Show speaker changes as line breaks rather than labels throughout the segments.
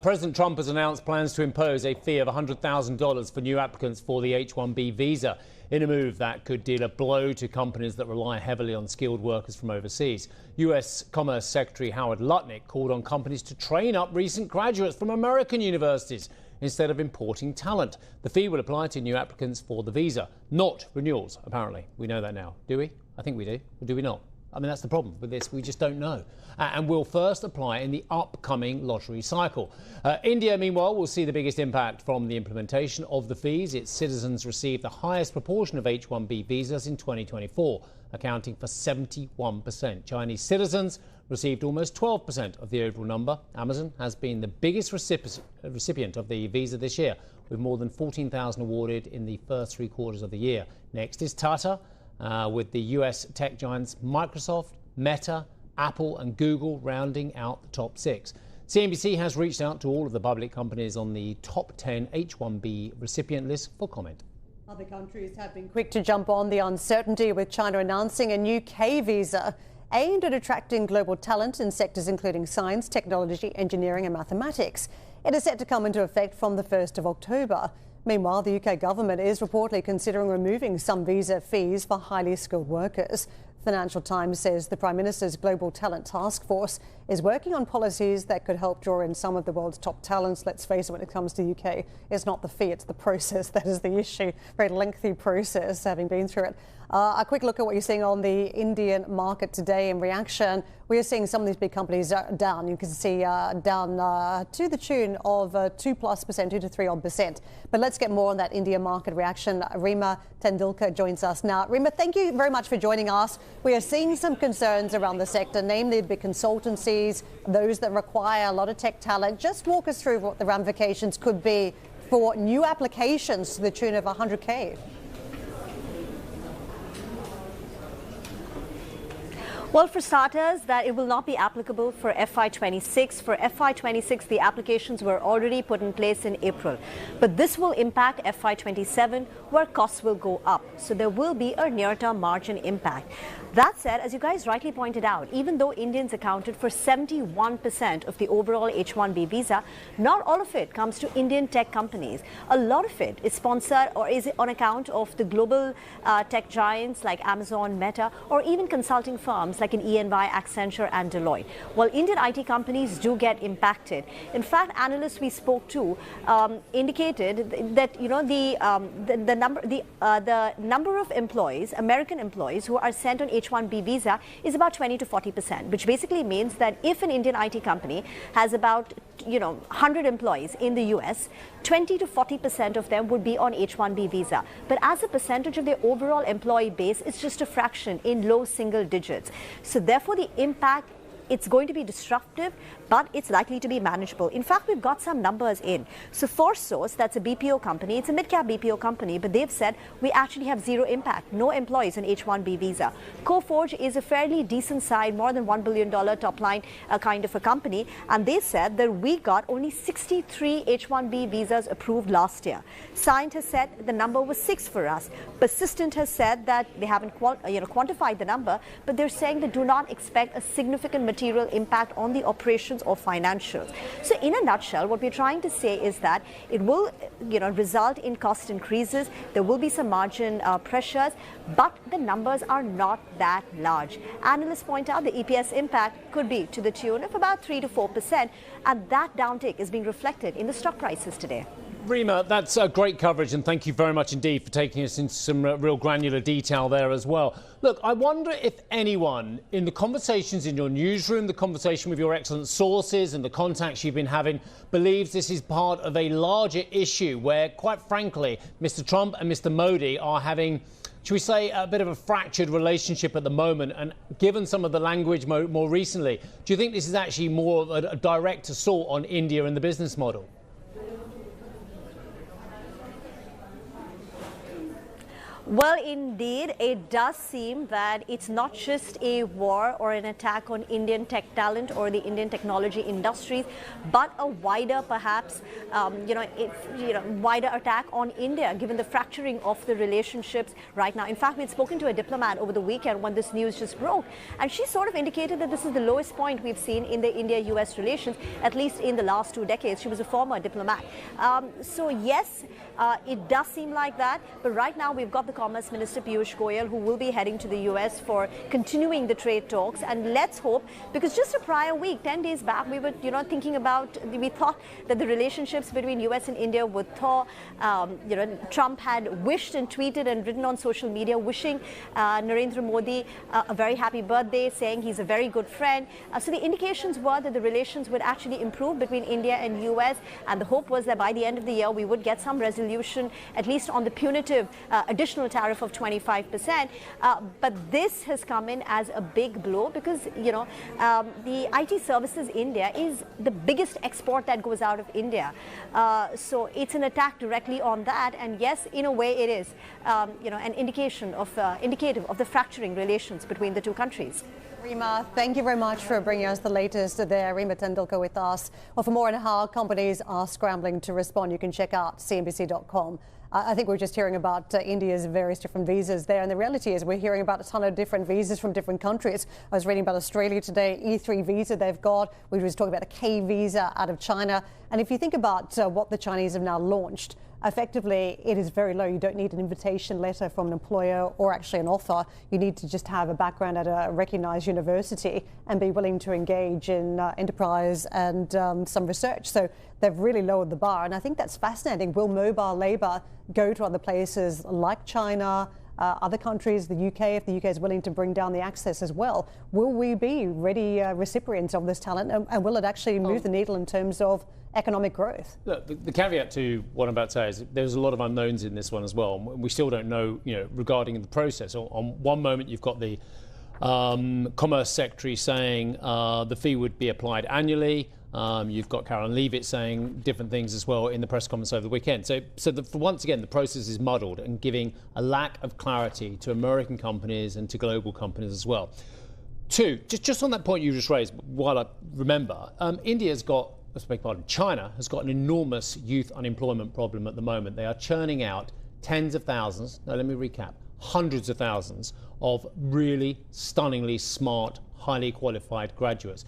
President Trump has announced plans to impose a fee of $100,000 for new applicants for the H-1B visa, in a move that could deal a blow to companies that rely heavily on skilled workers from overseas. U.S. Commerce Secretary Howard Lutnick called on companies to train up recent graduates from American universities instead of importing talent. The fee will apply to new applicants for the visa, not renewals, apparently. We know that now, do we? I think we do. Or do we not? I mean, that's the problem with this. We just don't know. And will first apply in the upcoming lottery cycle. India, meanwhile, will see the biggest impact from the implementation of the fees. Its citizens received the highest proportion of H-1B visas in 2024, accounting for 71%. Chinese citizens received almost 12% of the overall number. Amazon has been the biggest recipient of the visa this year, with more than 14,000 awarded in the first 3 quarters of the year. Next is Tata, with the US tech giants Microsoft, Meta, Apple and Google rounding out the top 6. CNBC has reached out to all of the public companies on the top 10 H-1B recipient list for comment.
Other countries have been quick to jump on the uncertainty, with China announcing a new K visa aimed at attracting global talent in sectors including science, technology, engineering and mathematics. It is set to come into effect from the 1st of October. Meanwhile, the UK government is reportedly considering removing some visa fees for highly skilled workers. Financial Times says the Prime Minister's Global Talent Task Force is working on policies that could help draw in some of the world's top talents. Let's face it, when it comes to the UK, it's not the fee, it's the process that is the issue. Very lengthy process, having been through it. A quick look at what you're seeing on the Indian market today in reaction. We are seeing some of these big companies down. You can see down to the tune of 2+%, 2 to 3 odd percent. But let's get more on that India market reaction. Rima Tendulkar joins us now. Rima, thank you very much for joining us. We are seeing some concerns around the sector, namely the big consultancies, those that require a lot of tech talent. Just walk us through what the ramifications could be for new applications to the tune of 100K.
Well, for starters, that it will not be applicable for FY26. For FY26, the applications were already put in place in April. But this will impact FY27, where costs will go up. So there will be a near-term margin impact. That said, as you guys rightly pointed out, even though Indians accounted for 71% of the overall H-1B visa, not all of it comes to Indian tech companies. A lot of it is sponsored or is on account of the global tech giants like Amazon, Meta, or even consulting firms like an EY, Accenture and Deloitte. While Indian IT companies do get impacted. In fact, analysts we spoke to indicated that the number of employees, American employees, who are sent on H-1B visa is about 20 to 40%, which basically means that if an Indian IT company has about 100 employees in the US, 20 to 40% of them would be on H-1B visa. But as a percentage of their overall employee base, it's just a fraction in low single digits. So therefore, the impact, it's going to be disruptive, but it's likely to be manageable. In fact, we've got some numbers in. So ForceSource, that's a BPO company, it's a mid-cap BPO company, but they've said we actually have zero impact, no employees on H-1B visa. Coforge is a fairly decent size, more than $1 billion top line kind of a company, and they said that we got only 63 H-1B visas approved last year. Cyient has said the number was 6 for us. Persistent has said that they haven't quantified the number, but they're saying they do not expect a significant material impact on the operations or financials. So in a nutshell, what we're trying to say is that it will result in cost increases. There will be some margin pressures, but the numbers are not that large. Analysts point out the EPS impact could be to the tune of about 3 to 4%, and that downtick is being reflected in the stock prices today.
Rima, that's great coverage, and thank you very much indeed for taking us into some real granular detail there as well. Look, I wonder if anyone in the conversations in your newsroom, the conversation with your excellent sources and the contacts you've been having, believes this is part of a larger issue where, quite frankly, Mr. Trump and Mr. Modi are having, should we say, a bit of a fractured relationship at the moment. And given some of the language more recently, do you think this is actually more of a direct assault on India and the business model?
Well, indeed, it does seem that it's not just a war or an attack on Indian tech talent or the Indian technology industries, but a wider, perhaps, wider attack on India, given the fracturing of the relationships right now. In fact, we'd spoken to a diplomat over the weekend when this news just broke, and she sort of indicated that this is the lowest point we've seen in the India-US relations, at least in the last 2 decades. She was a former diplomat. So yes, it does seem like that, but right now we've got the Commerce Minister Piyush Goyal, who will be heading to the US for continuing the trade talks. And let's hope, because just a prior week, 10 days back, we were, thinking about, we thought that the relationships between US and India would thaw. Trump had wished and tweeted and written on social media, wishing Narendra Modi a very happy birthday, saying he's a very good friend. So the indications were that the relations would actually improve between India and US, and the hope was that by the end of the year, we would get some resolution, at least on the punitive additional tariff of 25%. But this has come in as a big blow because, the IT services India is the biggest export that goes out of India. So it's an attack directly on that. And yes, in a way it is, an indicative of the fracturing relations between the two countries.
Rima, thank you very much for bringing us the latest there. Rima Tendulkar with us. Well, for more on how companies are scrambling to respond, you can check out cnbc.com. I think we're just hearing about India's various different visas there. And the reality is we're hearing about a ton of different visas from different countries. I was reading about Australia today, E3 visa they've got. We were just talking about a K visa out of China. And if you think about what the Chinese have now launched, effectively, it is very low. You don't need an invitation letter from an employer or actually an offer. You need to just have a background at a recognized university and be willing to engage in enterprise and some research. So they've really lowered the bar. And I think that's fascinating. Will mobile labor go to other places like China, other countries, the UK, if the UK is willing to bring down the access as well? Will we be ready recipients of this talent? And will it actually move the needle in terms of economic growth?
Look, the caveat to what I'm about to say is there's a lot of unknowns in this one as well. We still don't know, regarding the process. On one moment, you've got the Commerce Secretary saying the fee would be applied annually. You've got Caroline Leavitt saying different things as well in the press conference over the weekend. So once again, the process is muddled and giving a lack of clarity to American companies and to global companies as well. Two, just on that point you just raised, while I remember, India's got, let's beg pardon, China has got an enormous youth unemployment problem at the moment. They are churning out tens of thousands, no, let me recap, hundreds of thousands of really stunningly smart, highly qualified graduates.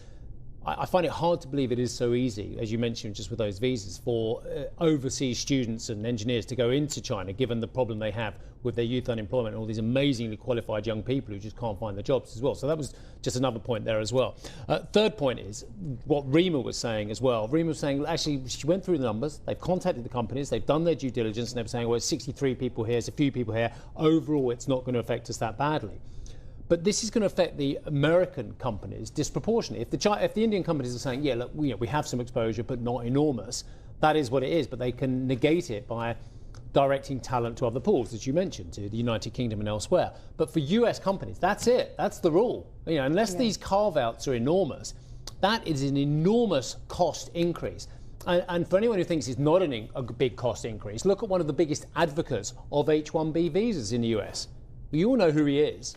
I find it hard to believe it is so easy, as you mentioned, just with those visas, for overseas students and engineers to go into China, given the problem they have with their youth unemployment and all these amazingly qualified young people who just can't find the jobs as well. So that was just another point there as well. Third point is what Rima was saying as well. Rima was saying, actually, she went through the numbers, they've contacted the companies, they've done their due diligence, and they were saying, well, it's 63 people here, it's a few people here. Overall, it's not going to affect us that badly. But this is going to affect the American companies disproportionately. If the Indian companies are saying, yeah, look, we have some exposure, but not enormous, that is what it is. But they can negate it by directing talent to other pools, as you mentioned, to the United Kingdom and elsewhere. But for US companies, that's it. That's the rule. Unless these carve-outs are enormous, that is an enormous cost increase. And for anyone who thinks it's not a big cost increase, look at one of the biggest advocates of H-1B visas in the US. You all know who he is.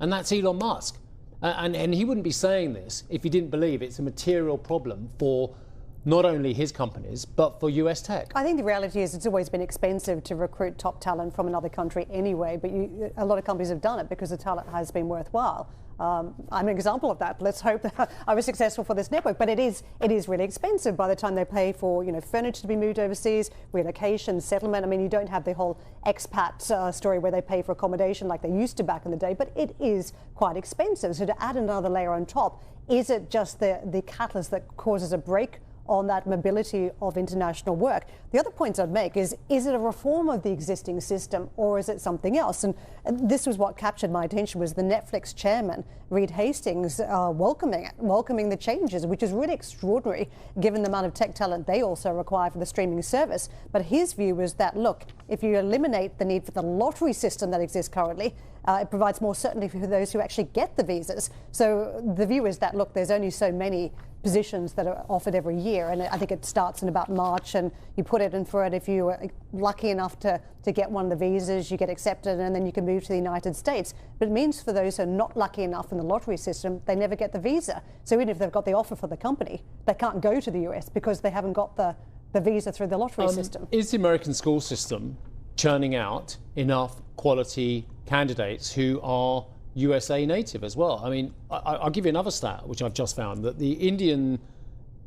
And that's Elon Musk. And he wouldn't be saying this if he didn't believe it's a material problem for not only his companies, but for US tech. I
think the reality is it's always been expensive to recruit top talent from another country anyway, but a lot of companies have done it because the talent has been worthwhile. I'm an example of that. Let's hope that I was successful for this network. But it is really expensive by the time they pay for furniture to be moved overseas, relocation, settlement. I mean, you don't have the whole expat story where they pay for accommodation like they used to back in the day. But it is quite expensive. So to add another layer on top, is it just the catalyst that causes a break on that mobility of international work? The other points I'd make is it a reform of the existing system or is it something else? And this was what captured my attention, was the Netflix chairman, Reed Hastings, welcoming the changes, which is really extraordinary given the amount of tech talent they also require for the streaming service. But his view was that, look, if you eliminate the need for the lottery system that exists currently, it provides more certainty for those who actually get the visas. So the view is that, look, there's only so many positions that are offered every year, and I think it starts in about March, and you put it in for it. If you are lucky enough to get one of the visas, you get accepted, and then you can move to the United States. But it means for those who are not lucky enough in the lottery system, they never get the visa. So even if they've got the offer for the company, they can't go to the US because they haven't got the visa through the lottery system.
Is the American school system churning out enough quality candidates who are USA native as well? I mean, I'll give you another stat, which I've just found, that the Indian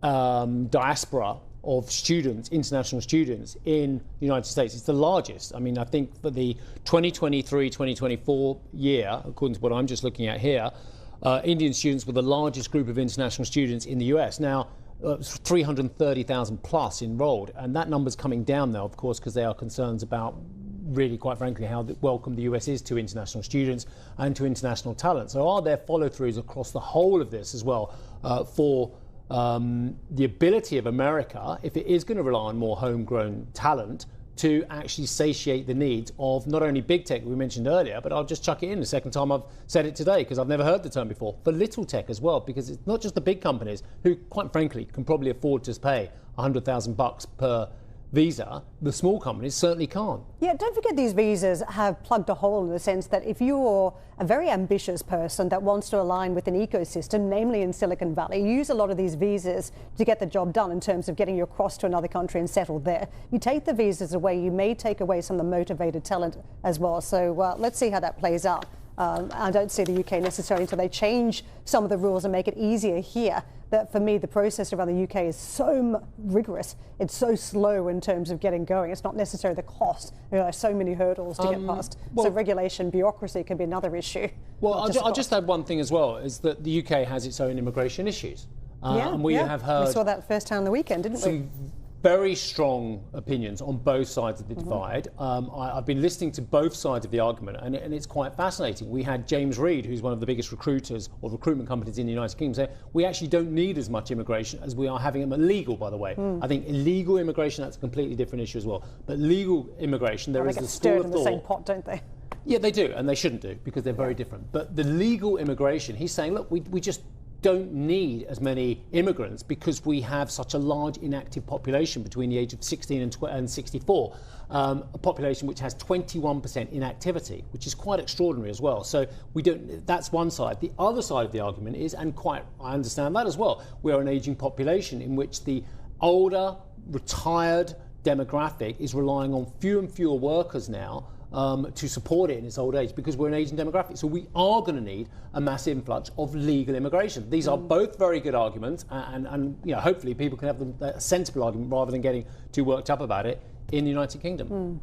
diaspora of students, international students in the United States, is the largest. I mean, I think for the 2023-2024 year, according to what I'm just looking at here, Indian students were the largest group of international students in the US. Now, 330,000 plus enrolled, and that number's coming down now, of course, because there are concerns about, really, quite frankly, how welcome the US is to international students and to international talent. So are there follow-throughs across the whole of this as well for the ability of America, if it is going to rely on more homegrown talent, to actually satiate the needs of not only big tech we mentioned earlier, but I'll just chuck it in the second time I've said it today because I've never heard the term before, for little tech as well, because it's not just the big companies who, quite frankly, can probably afford to pay $100,000 per visa. The small companies certainly can't.
Yeah, don't forget these visas have plugged a hole in the sense that if you're a very ambitious person that wants to align with an ecosystem, namely in Silicon Valley, you use a lot of these visas to get the job done in terms of getting you across to another country and settled there. You take the visas away, you may take away some of the motivated talent as well. So let's see how that plays out. I don't see the UK necessarily until they change some of the rules and make it easier here. That for me, the process around the UK is so rigorous. It's so slow in terms of getting going. It's not necessarily the cost. There are so many hurdles to get past. So regulation, bureaucracy can be another issue.
Well, I'll just add one thing as well, is that the UK has its own immigration issues. And we have heard...
We saw that first time on the weekend, didn't we?
Very strong opinions on both sides of the divide. I've been listening to both sides of the argument, and it's quite fascinating. We had James Reed, who's one of the biggest recruiters or recruitment companies in the United Kingdom, say we actually don't need as much immigration as we are having them illegal, by the way. I think illegal immigration, that's a completely different issue as well. But legal immigration, there is the school of thought.
They get stirred in the same pot, don't they?
Yeah, they do, and they shouldn't do, because they're very different. But the legal immigration, he's saying, look, we just don't need as many immigrants because we have such a large inactive population between the age of 16 and 64, a population which has 21% inactivity, which is quite extraordinary as well. So we don't. That's one side. The other side of the argument is, and quite I understand that as well, we are an aging population in which the older, retired demographic is relying on fewer and fewer workers now to support it in its old age, because we're an aging demographic. So we are going to need a massive influx of legal immigration. These are both very good arguments, and you know, hopefully people can have a sensible argument rather than getting too worked up about it in the United Kingdom.